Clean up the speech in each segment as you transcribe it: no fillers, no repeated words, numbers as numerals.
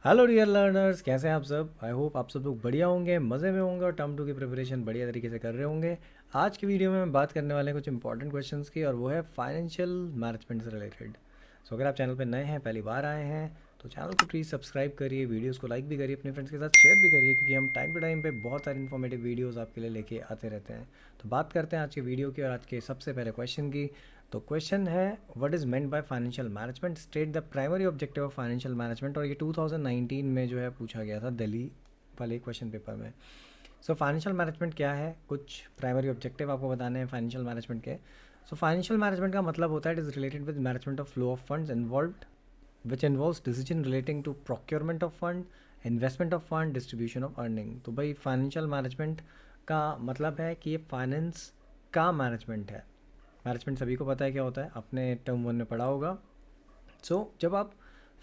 Hello dear learners, कैसे हैं आप सब। आई होप आप सब लोग बढ़िया होंगे, मज़े में होंगे और टर्म टू की प्रिपरेशन बढ़िया तरीके से कर रहे होंगे। आज की वीडियो में हम बात करने वाले हैं कुछ इंपॉर्टेंट क्वेश्चंस की, और वो है फाइनेंशियल मैनेजमेंट से रिलेटेड। सो अगर आप चैनल पर नए हैं, पहली बार आए हैं, तो चैनल को प्लीज़ सब्सक्राइब करिए, वीडियोस को लाइक भी करिए, अपने फ्रेंड्स के साथ शेयर भी करिए, क्योंकि हम टाइम टू टाइम पे बहुत सारी इन्फॉर्मेटिव वीडियोस आपके लिए लेके आते रहते हैं। तो बात करते हैं आज की वीडियो की और आज के सबसे पहले क्वेश्चन की। तो क्वेश्चन है, what is meant by financial management, state the primary objective of financial management. और ये 2019 में जो है पूछा गया था दिल्ली वाले क्वेश्चन पेपर में। सो फाइनेंशियल मैनेजमेंट क्या है, कुछ प्राइमरी ऑब्जेक्टिव आपको बताने हैं फाइनेंशियल मैनेजमेंट के। सो फाइनेंशियल मैनेजमेंट का मतलब होता है it is related with management of flow of funds involved which involves decision relating to procurement of fund, investment of fund, distribution of earning. तो भाई फाइनेंशियल मैनेजमेंट का मतलब है कि ये फाइनेंस का मैनेजमेंट है। मैनेजमेंट सभी को पता है क्या होता है, आपने टर्म वन में पढ़ा होगा। जब आप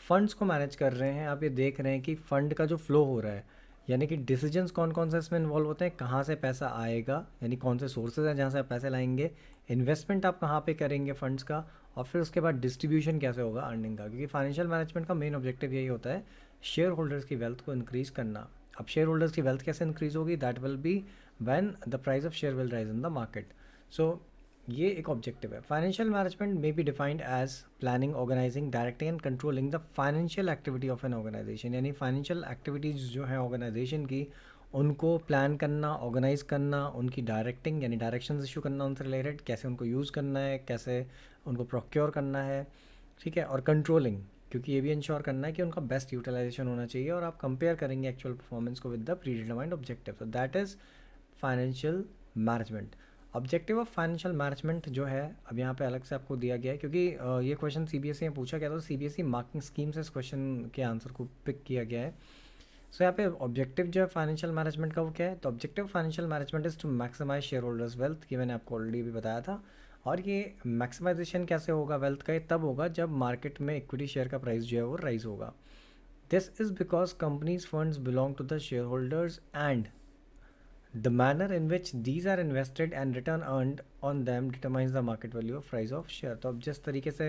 फंड्स को मैनेज कर रहे हैं, आप ये देख रहे हैं कि फ़ंड का जो फ्लो हो रहा है, यानी कि डिसीजंस कौन कौन से इसमें इन्वॉल्व होते हैं, कहाँ से पैसा आएगा, यानी कौन से सोर्सेज हैं जहाँ से आप पैसे लाएंगे, इन्वेस्टमेंट आप कहाँ पे करेंगे फंड्स का, और फिर उसके बाद डिस्ट्रीब्यूशन कैसे होगा अर्निंग का। क्योंकि फाइनेंशियल मैनेजमेंट का मेन ऑब्जेक्टिव यही होता है, शेयर होल्डर्स की वेल्थ को इंक्रीज़ करना। अब शेयर होल्डर्स की वेल्थ कैसे इंक्रीज़ होगी, that will be when the price of share will rise in the market. So ये एक ऑब्जेक्टिव है। फाइनेंशियल मैनेजमेंट में be defined as planning, organising, directing and controlling the financial activity of an organisation. यानी financial activities जो है organisation की, उनको plan करना, ऑर्गेनाइज करना, उनकी डायरेक्टिंग यानी डायरेक्शंस इशू करना उनसे रिलेटेड, कैसे उनको यूज़ करना है, कैसे उनको प्रोक्योर करना है, ठीक है। और कंट्रोलिंग, क्योंकि ये भी इंश्योर करना है कि उनका बेस्ट यूटिलाइजेशन होना चाहिए, और आप कंपेयर करेंगे एक्चुअल परफॉर्मेंस को with the pre determined objective. तो that is financial management. Objective of financial management जो है अब यहाँ पे अलग से आपको दिया गया है, क्योंकि ये क्वेश्चन सीबीएसई में पूछा गया था, तो सीबीएसई मार्किंग स्कीम से इस क्वेश्चन के आंसर को पिक किया गया है। सो यहाँ पे ऑब्जेक्टिव जो है फाइनेंशियल मैनेजमेंट का वो क्या है, तो objective financial management is to maximise share holders wealth, ये मैंने आपको ऑलरेडी भी बताया था। और ये मैक्सिमाइजेशन कैसे होगा वेल्थ का, ये तब होगा जब मार्केट में इक्विटी शेयर का प्राइस जो है वो राइज होगा। This is because companies funds belong to the share holders and the manner in which these are invested and return earned on them determines the market value of price of share। तो अब जिस तरीके से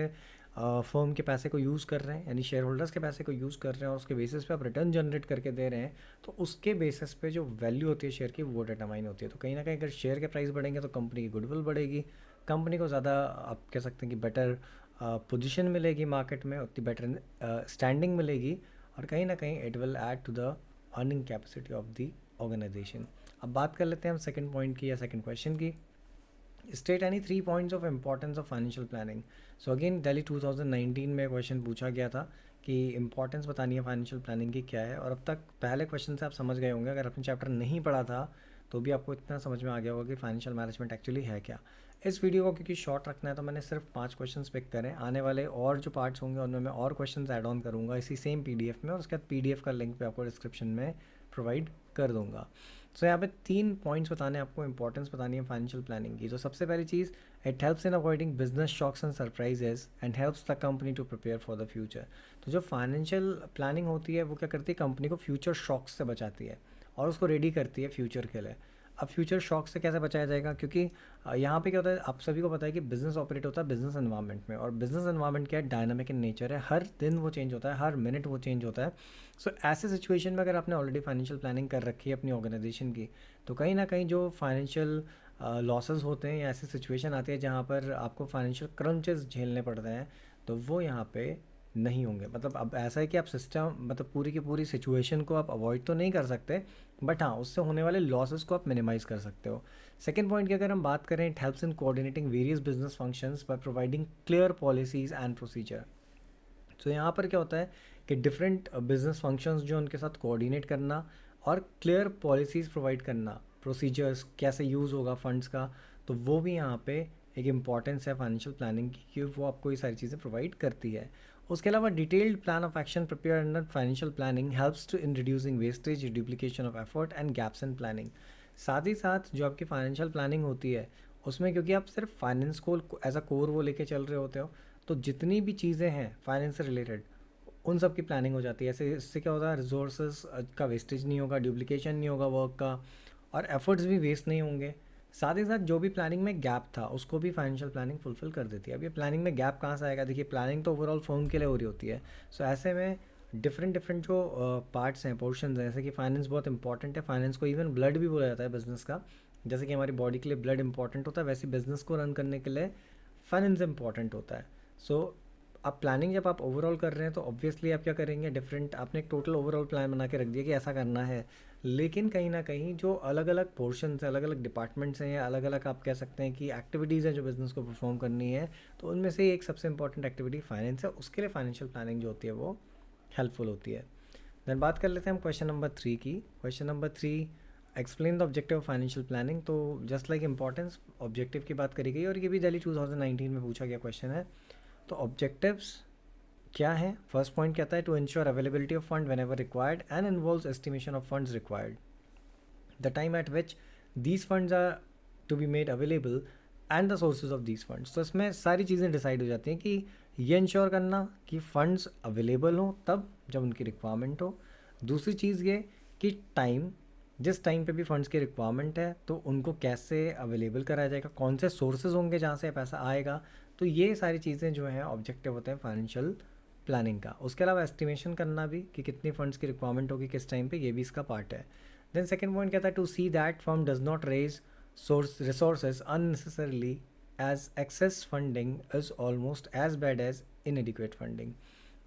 firm के पैसे को use कर रहे हैं, यानी शेयर होल्डर्स के पैसे को यूज़ कर रहे हैं, और उसके बेसिस पे आप रिटर्न जनरेट करके दे रहे हैं, तो उसके बेसिस पे जो वैल्यू होती है शेयर की वो डिटरमाइन होती है। तो कहीं ना कहीं अगर शेयर के प्राइस बढ़ेंगे तो कंपनी की गुडविल बढ़ेगी, कंपनी को ज़्यादा आप कह सकते हैं कि बेटर पोजिशन मिलेगी मार्केट में, उतनी बेटर स्टैंडिंग मिलेगी, और कहीं ना कहीं it will add to the earning capacity of the organisation. अब बात कर लेते हैं हम सेकंड पॉइंट की या सेकंड क्वेश्चन की। State any 3 points of importance of financial planning. So again Delhi 2019 में क्वेश्चन पूछा गया था कि इंपॉर्टेंस बतानी है फाइनेंशियल प्लानिंग की क्या है। और अब तक पहले क्वेश्चन से आप समझ गए होंगे, अगर आपने चैप्टर नहीं पढ़ा था तो भी आपको इतना समझ में आ गया होगा कि फाइनेंशियल मैनेजमेंट एक्चुअली है क्या। इस वीडियो को क्योंकि शॉर्ट रखना है तो मैंने सिर्फ 5 क्वेश्चन पिक करें। आने वाले और जो पार्ट्स होंगे उनमें मैं और क्वेश्चन ऐड ऑन करूँगा इसी सेम पीडीएफ में, और उसके बाद पीडीएफ का लिंक भी आपको डिस्क्रिप्शन में प्रोवाइड कर दूंगा। सो यहाँ पे 3 पॉइंट्स बताने आपको, इंपॉर्टेंस बतानी है फाइनेंशियल प्लानिंग की। तो सबसे पहली चीज़, it helps in avoiding business shocks and surprises and helps the company to prepare for the future. तो जो फाइनेंशियल प्लानिंग होती है वो क्या करती है, कंपनी को फ्यूचर शॉक्स से बचाती है और उसको रेडी करती है फ्यूचर के लिए। अब फ्यूचर शॉक से कैसे बचाया जाएगा, क्योंकि यहाँ पे क्या होता है, आप सभी को पता है कि बिज़नेस ऑपरेट होता है बिज़नेस एनवायरनमेंट में, और बिज़नेस एनवायरनमेंट क्या है, डायनामिक इन नेचर है, हर दिन वो चेंज होता है, हर मिनट वो चेंज होता है। सो ऐसे सिचुएशन में अगर आपने ऑलरेडी फाइनेंशियल प्लानिंग कर रखी है अपनी ऑर्गेनाइजेशन की, तो कहीं ना कहीं जो फाइनेंशियल लॉसेस होते हैं या ऐसी सिचुएशन आती है जहाँ पर आपको फाइनेंशियल क्रंचेस झेलने पड़ते हैं, तो वो यहाँ पे नहीं होंगे। मतलब अब ऐसा है कि आप सिस्टम, मतलब पूरी की पूरी सिचुएशन को आप अवॉइड तो नहीं कर सकते, बट हाँ उससे होने वाले लॉसेस को आप मिनिमाइज़ कर सकते हो। सेकेंड पॉइंट की अगर हम बात करें, it helps in coordinating various business functions by providing clear policies and procedure. तो यहाँ पर क्या होता है कि डिफरेंट बिजनेस फंक्शंस जो उनके साथ कोऑर्डिनेट करना और क्लियर पॉलिसीज़ प्रोवाइड करना, प्रोसीजर्स कैसे यूज़ होगा फंड्स का, तो वो भी यहाँ पे एक इम्पॉर्टेंस है फाइनेंशियल प्लानिंग की, कि वो आपको ये सारी चीज़ें प्रोवाइड करती है। उसके अलावा detailed plan of action prepare under financial planning helps to in reducing wastage, duplication of effort and gaps in planning. साथ ही साथ जो आपकी फाइनेंशियल प्लानिंग होती है उसमें, क्योंकि आप सिर्फ फाइनेंस को एज अ कोर वो लेके चल रहे होते हो, तो जितनी भी चीज़ें हैं फाइनेंस से रिलेटेड उन सब की प्लानिंग हो जाती है। ऐसे इससे क्या होता है, रिसोर्सेज का वेस्टेज नहीं होगा, डुप्लीकेशन नहीं होगा वर्क का, और एफर्ट्स भी वेस्ट नहीं होंगे। साथ ही साथ जो भी प्लानिंग में गैप था उसको भी फाइनेंशियल प्लानिंग फुलफिल कर देती है। अब ये प्लानिंग में गैप कहाँ से आएगा, देखिए प्लानिंग तो ओवरऑल फर्म के लिए हो रही होती है। सो ऐसे में डिफरेंट डिफरेंट जो पार्ट्स हैं, पोर्शंस हैं, जैसे कि फाइनेंस बहुत इंपॉर्टेंट है, फाइनेंस को इवन ब्लड भी बोला जाता है बिजनेस का। जैसे कि हमारी बॉडी के लिए ब्लड इंपॉर्टेंट होता है, वैसे बिजनेस को रन करने के लिए फाइनेंस इंपॉर्टेंट होता है। सो अब प्लानिंग जब आप ओवरऑल कर रहे हैं तो ऑब्वियसली आप क्या करेंगे, डिफरेंट आपने एक टोटल ओवरऑल प्लान बना के रख दिया कि ऐसा करना है, लेकिन कहीं ना कहीं जो अलग अलग पोर्शंस हैं, अलग अलग डिपार्टमेंट्स हैं, या अलग अलग आप कह सकते हैं कि एक्टिविटीज़ हैं जो बिज़नेस को परफॉर्म करनी है, तो उनमें से एक सबसे इंपॉर्टेंट एक्टिविटी फाइनेंस है। उसके लिए फाइनेंशियल प्लानिंग जो होती है वो हेल्पफुल होती है। देन बात कर लेते हैं हम क्वेश्चन नंबर 3 की। Question number 3, explain the objective of financial planning. तो जस्ट लाइक इंपॉर्टेंस, ऑब्जेक्टिव की बात करी गई और ये भी दिल्ली 2019 में पूछा गया क्वेश्चन है। तो ऑब्जेक्टिव्स क्या है? फर्स्ट पॉइंट कहता है to ensure availability of fund whenever required and involves estimation of funds required, the time at which these funds are to be made available and the sources of these funds. तो इसमें सारी चीज़ें decide हो जाती हैं कि ये ensure करना कि फ़ंड्स अवेलेबल हों तब जब उनकी रिक्वायरमेंट हो। दूसरी चीज़ ये कि टाइम, जिस टाइम पे भी फंड्स की रिक्वायरमेंट है तो उनको कैसे अवेलेबल कराया जाएगा, कौन से सोर्सेज होंगे जहाँ से पैसा आएगा। तो ये सारी चीज़ें जो हैं ऑब्जेक्टिव होते हैं फाइनेंशियल प्लानिंग का। उसके अलावा एस्टिमेशन करना भी कि कितनी फंड्स की रिक्वायरमेंट होगी किस टाइम पे, ये भी इसका पार्ट है। देन सेकंड पॉइंट कहता है to see that firm does not raise source resources unnecessarily as excess funding is almost as bad as inadequate funding.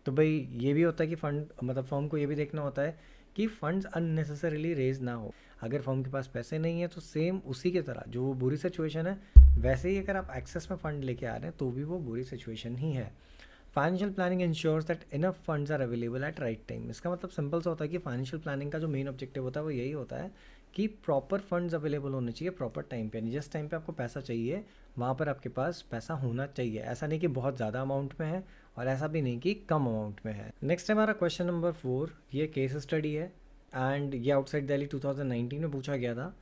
तो भाई ये भी होता है कि फंड मतलब फर्म को ये भी देखना होता है कि फंड्स अननेसेसरीली रेज ना हो। अगर फर्म के पास पैसे नहीं है तो सेम उसी की तरह जो वो बुरी सिचुएशन है, वैसे ही अगर आप एक्सेस में फ़ंड लेके आ रहे हैं तो भी वो बुरी सिचुएशन ही है। Financial planning ensures that enough funds are available at right time. इसका मतलब सिंपल सा होता है कि फाइनेंशियल प्लानिंग का जो मेन ऑब्जेक्टिव होता है वो यही होता है कि प्रॉपर फंड्स अवेलेबल होने चाहिए प्रॉपर टाइम पे, यानी जिस टाइम पे आपको पैसा चाहिए वहाँ पर आपके पास पैसा होना चाहिए। ऐसा नहीं कि बहुत ज़्यादा अमाउंट में है और ऐसा भी नहीं कि कम अमाउंट में है। नेक्स्ट है हमारा क्वेश्चन नंबर 4, ये केस स्टडी है एंड ये आउटसाइड दिल्ली 2019 में पूछा गया था।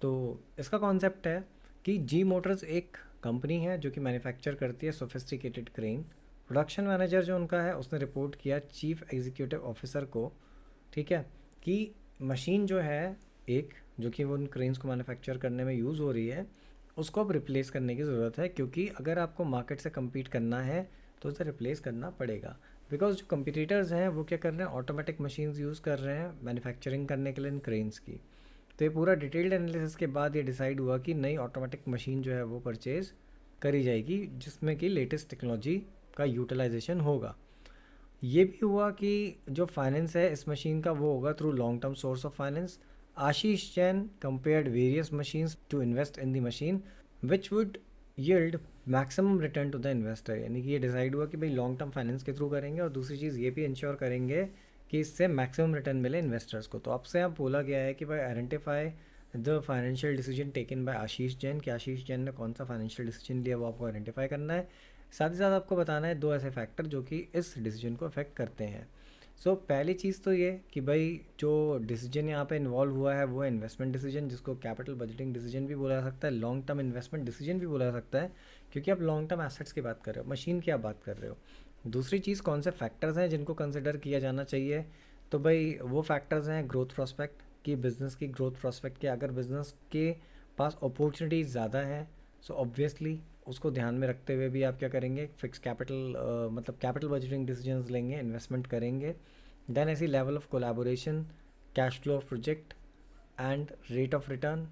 तो इसका कॉन्सेप्ट है कि जी मोटर्स एक कंपनी है जो कि मैन्युफैक्चर करती है सोफिस्टिकेटेड क्रेन। प्रोडक्शन मैनेजर जो उनका है उसने रिपोर्ट किया चीफ एग्जीक्यूटिव ऑफिसर को, ठीक है, कि मशीन जो है एक जो कि वो उन क्रेन्स को मैन्युफैक्चर करने में यूज़ हो रही है उसको अब रिप्लेस करने की ज़रूरत है, क्योंकि अगर आपको मार्केट से कम्पीट करना है तो उसे रिप्लेस करना पड़ेगा। बिकॉज जो कंपटीटर्स हैं वो क्या कर रहे हैं, ऑटोमेटिक मशीन्स यूज़ कर रहे हैं मैन्युफैक्चरिंग करने के लिए इन क्रेन्स की। तो ये पूरा डिटेल्ड एनालिसिस के बाद ये डिसाइड हुआ कि नई ऑटोमेटिक मशीन जो है वो परचेज़ करी जाएगी जिसमें कि लेटेस्ट टेक्नोलॉजी का यूटिलाइजेशन होगा। ये भी हुआ कि जो फाइनेंस है इस मशीन का वो होगा through long term source of finance. Ashish Jain compared various machines to invest in the machine which would yield maximum return to the investor. यानी कि ये डिसाइड हुआ कि भाई लॉन्ग टर्म फाइनेंस के थ्रू करेंगे और दूसरी चीज़ ये भी इंश्योर करेंगे कि इससे मैक्सिमम रिटर्न मिले इन्वेस्टर्स को। तो आपसे आप बोला गया है कि भाई identify the financial decision taken by Ashish Jain, कि आशीष जैन ने कौन सा फाइनेंशियल डिसीजन लिया वो आपको आइडेंटिफाई करना है। साथ ही साथ आपको बताना है दो ऐसे फैक्टर जो कि इस डिसीजन को अफेक्ट करते हैं। सो पहली चीज़ तो ये कि भाई जो डिसीजन यहाँ पे इन्वॉल्व हुआ है वो है इन्वेस्टमेंट डिसीजन, जिसको कैपिटल बजटिंग डिसीजन भी बोला जा सकता है, लॉन्ग टर्म इन्वेस्टमेंट डिसीजन भी बोला जा सकता है, क्योंकि आप लॉन्ग टर्म एसेट्स की बात कर रहे हो, मशीन की आप बात कर रहे हो। दूसरी चीज़ कौन से फैक्टर्स हैं जिनको कंसिडर किया जाना चाहिए, तो भाई वो फैक्टर्स हैं ग्रोथ प्रोस्पेक्ट, की बिज़नेस की ग्रोथ प्रोस्पेक्ट के अगर बिज़नेस के पास अपॉर्चुनिटीज़ ज़्यादा हैं सो ऑब्वियसली उसको ध्यान में रखते हुए भी आप क्या करेंगे, फिक्स कैपिटल मतलब कैपिटल बजटिंग डिसीजंस लेंगे, इन्वेस्टमेंट करेंगे। देन ऐसी level of collaboration, cash flow of project and rate of return,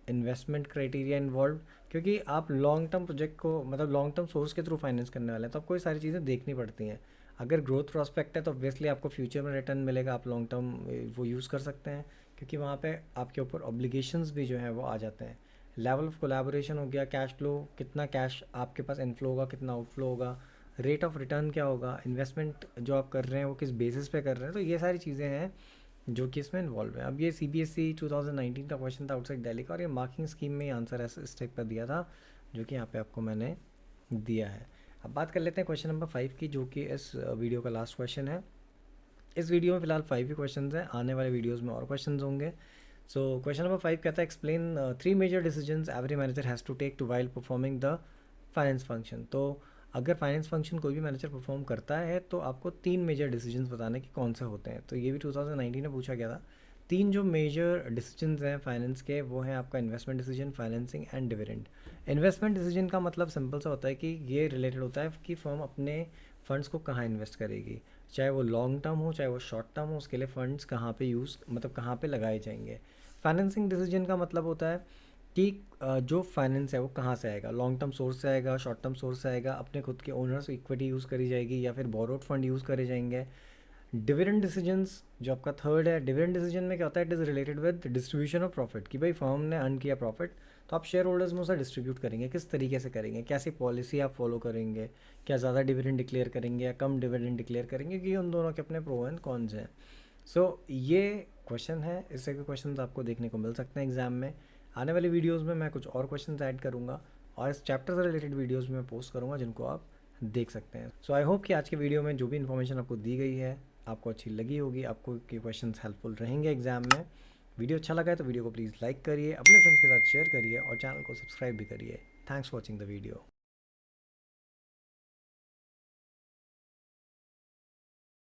investment criteria involve, क्योंकि आप लॉन्ग टर्म प्रोजेक्ट को मतलब लॉन्ग टर्म सोर्स के थ्रू फाइनेंस करने वाले हैं तो आपको ये सारी चीज़ें देखनी पड़ती हैं। अगर ग्रोथ प्रॉस्पेक्ट है तो ऑब्वियसली आपको फ्यूचर में रिटर्न मिलेगा, आप लॉन्ग टर्म वो यूज़ कर सकते हैं, क्योंकि वहाँ पे आपके ऊपर ऑब्लिगेशंस भी जो हैं वो आ जाते हैं। लेवल ऑफ कोलैबोरेशन हो गया, कैश फ्लो, कितना कैश आपके पास इनफ्लो होगा, कितना आउटफ्लो होगा, रेट ऑफ रिटर्न क्या होगा, इन्वेस्टमेंट जो आप कर रहे हैं वो किस बेसिस पे कर रहे हैं। तो ये सारी चीज़ें हैं जो कि इसमें इन्वॉल्व है। अब ये CBSE 2019 का क्वेश्चन था आउटसाइड दिल्ली का और ये मार्किंग स्कीम में ही आंसर ऐसे इस टाइप का दिया था जो कि यहाँ पे आपको मैंने दिया है। अब बात कर लेते हैं क्वेश्चन नंबर 5 की, जो कि इस वीडियो का लास्ट क्वेश्चन है। इस वीडियो में फिलहाल 5 ही क्वेश्चन हैं, आने वाले वीडियोज़ में और क्वेश्चन होंगे। सो क्वेश्चन नंबर 5 कहता है explain 3 major decisions every manager has to take to while performing the finance function. तो अगर फाइनेंस फंक्शन कोई भी मैनेजर परफॉर्म करता है तो आपको 3 मेजर डिसीजंस बताने कि कौन से होते हैं। तो ये भी 2019 में पूछा गया था। 3 जो मेजर डिसीजंस हैं फाइनेंस के वो हैं आपका investment decision, financing and dividend. Investment decision का मतलब सिंपल सा होता है कि ये रिलेटेड होता है कि फर्म अपने फंड्स को कहाँ इन्वेस्ट करेगी। चाहे वो लॉन्ग टर्म हो चाहे वो शॉर्ट टर्म हो, उसके लिए फंड्स कहाँ पे यूज़ मतलब कहाँ पे लगाए जाएंगे। फाइनेंसिंग डिसीजन का मतलब होता है कि जो फाइनेंस है वो कहाँ से आएगा, लॉन्ग टर्म सोर्स से आएगा, शॉर्ट टर्म सोर्स से आएगा, अपने खुद के ओनर्स इक्विटी यूज़ करी जाएगी या फिर बोरोड फंड यूज़ करे जाएंगे। डिविडेंड डिसीजंस जो आपका थर्ड है, डिविडेंड डिसीजन में क्या होता है, it is related with distribution of profit, कि भाई फर्म ने अर्न किया प्रॉफिट तो आप शेयर होल्डर्स में उसे डिस्ट्रीब्यूट करेंगे, किस तरीके से करेंगे, कैसी पॉलिसी आप फॉलो करेंगे, क्या ज़्यादा डिविडेंड डिक्लेयर करेंगे या कम डिविडेंड डिक्लेयर करेंगे, कि उन दोनों के अपने प्रो एंड कॉन्स हैं। सो ये क्वेश्चन है, इससे भी क्वेश्चन आपको देखने को मिल सकते हैं एग्जाम में। आने वाली वीडियोज़ में मैं कुछ और क्वेश्चन ऐड करूँगा और इस चैप्टर से रिलेटेड वीडियोज़ में पोस्ट करूँगा जिनको आप देख सकते हैं। सो आई होप कि आज के वीडियो में जो भी इन्फॉर्मेशन आपको दी गई है आपको अच्छी लगी होगी, आपको के क्वेश्चंस हेल्पफुल रहेंगे एग्जाम में। वीडियो अच्छा लगा है तो वीडियो को प्लीज़ लाइक करिए, अपने फ्रेंड्स के साथ शेयर करिए और चैनल को सब्सक्राइब भी करिए। Thanks for watching the video.